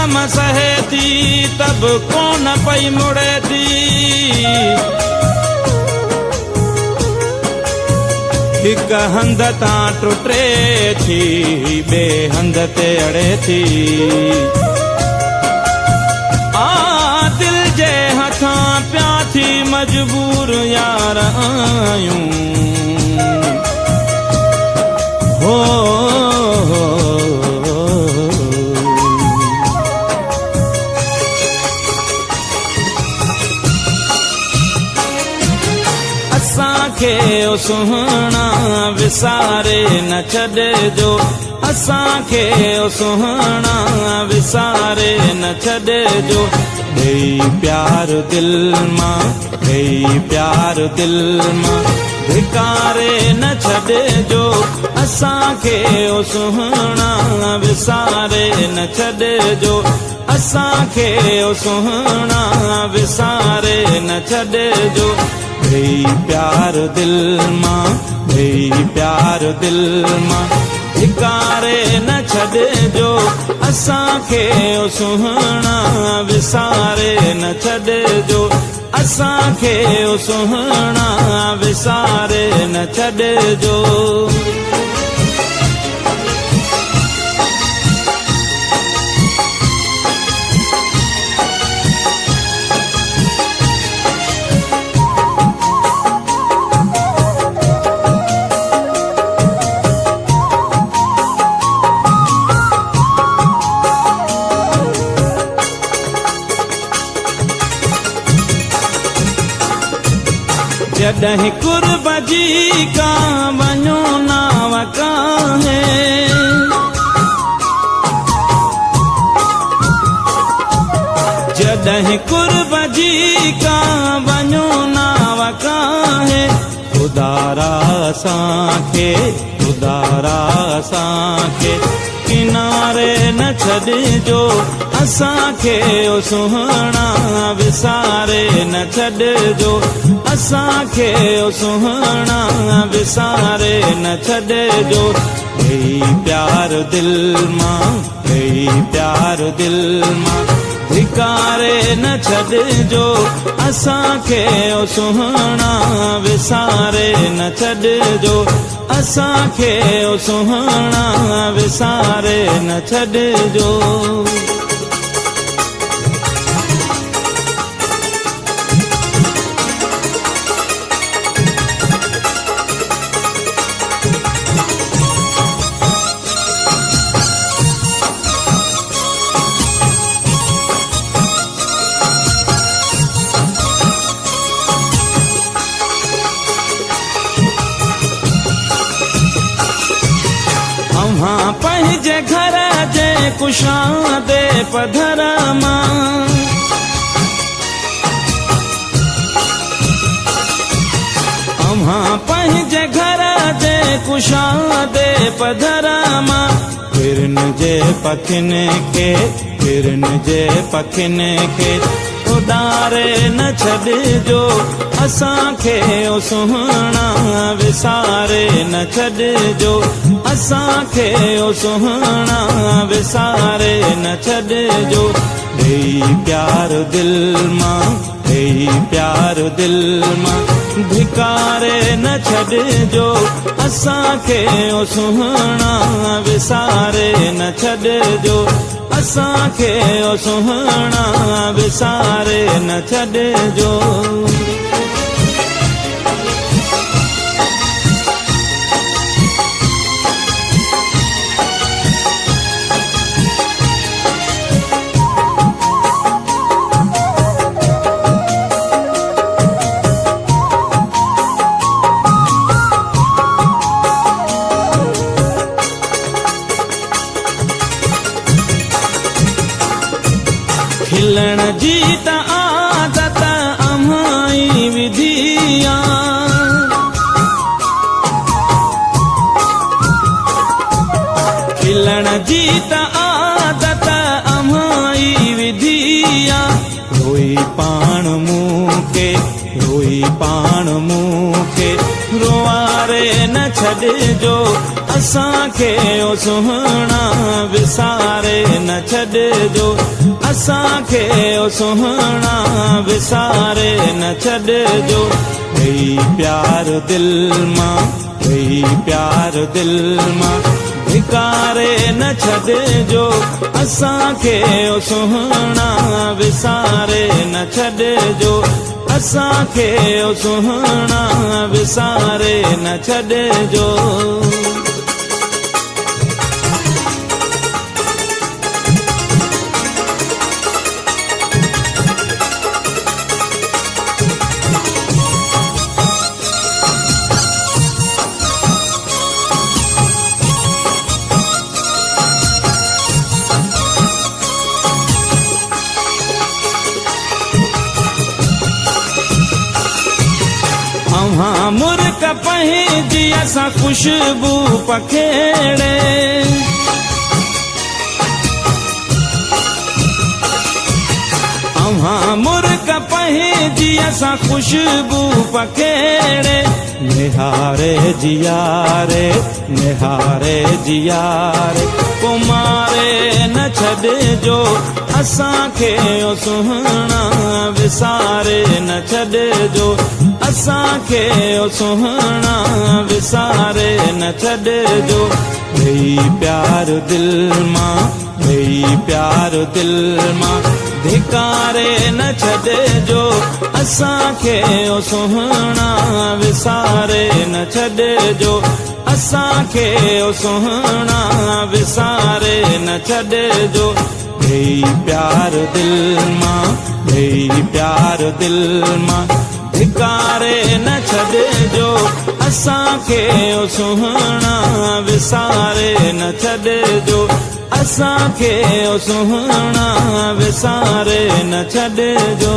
गम सहे थी तब कोन पई मुड़े थी। हिक हंध तां टुटे थी बे हंध ते अड़े थी। दिल जे हथां पिया थी मजबूर यार आयूं हो। असांखे ओ सुहाना विसारे न छॾिजो, असांखे ओ सुहाना विसारे न छॾिजो। ॾेई प्यार दिल मां, ॾेई प्यार दिल मां धिकारे न छॾिजो। असांखे ओ सुहाना विसारे न छॾिजो, असांखे ओ सुहाना विसारे न छॾिजो। ॾेई प्यार दिल मां, ॾेई प्यार दिल मां धिकारे न छॾिजो। असांखे ओ सुहाना विसारे न छॾिजो, असांखे ओ सुहाना विसारे न छॾिजो। जॾहिं कुर्ब जी का वञो नाव काहे, जॾहिं कुर्ब जी का वञो नाव काहे। ख़ुदारा असांखे, ख़ुदारा असांखे किनारे न छॾिजो। असांखे ओ सुहाना विसारे न छॾिजो, असांखे ओ सुहाना विसारे न छॾिजो। ॾेई प्यार दिल मां, ॾेई प्यार दिल मां धिकारे न छॾिजो। असांखे ओ सुहाना विसारे न छॾिजो, असांखे ओ सुहाना विसारे न छॾिजो। अव्हां पंहिंजे घर जे कुशादे पधर मां, अव्हां पंहिंजे घर जे कुशादे पधर मां हिरन जे पखिन खे, हिरन जे पखिन खे उॾारे न छॾिजो। असांखे ओ सुहाना विसारे न छॾिजो, असांखे ओ सुहाना विसारे न छॾिजो। ॾेई प्यार दिल मां, ॾेई प्यार दिल मां धिकारे न छॾिजो। असांखे ओ सुहाना विसारे न छॾिजो, असांखे ओ सुहाना विसारे न छॾिजो। खिलण जी त आदत अम्हाई विधिया, खिलण जी त आदत अम्हाई विधिया। रोई पाण मूंखे, रोई पाण मूंखे रोआरे न छॾिजो असांखे ओ सुहिणा विसारे न छॾिजो असांखे ओ सुहिणा विसारे न छॾिजो ॾेई प्यार दिल मां ॾेई प्यार दिल मां धिकारे न छॾिजो असांखे ओ सुहिणा विसारे न छॾिजो असांखे ओ सुहिणा विसारे न छॾिजो अव्हां मुर्क पंहिंजी असां खुशबू पखेड़े अव्हां मुर्क पंहिंजी असां खुशबू पखेड़े निहारे जियारे कुमारे न छॾिजो असांखे ओ सुहिणा विसारे न छॾिजो असांखे ओ सुहिणा विसारे न छॾिजो ॾेई प्यार दिल मां ॾेई प्यार दिल मां धिकारे न छॾिजो असांखे ओ सुहिणा विसारे न छॾिजो असांखे ओ सुहिणा विसारे न छॾिजो ॾेई प्यार दिल मां ॾेई प्यार दिल मां धिकारे न छॾिजो असांखे ओ सुहिणा विसारे न छॾिजो असांखे ओ सुहिणा विसारे न छॾिजो।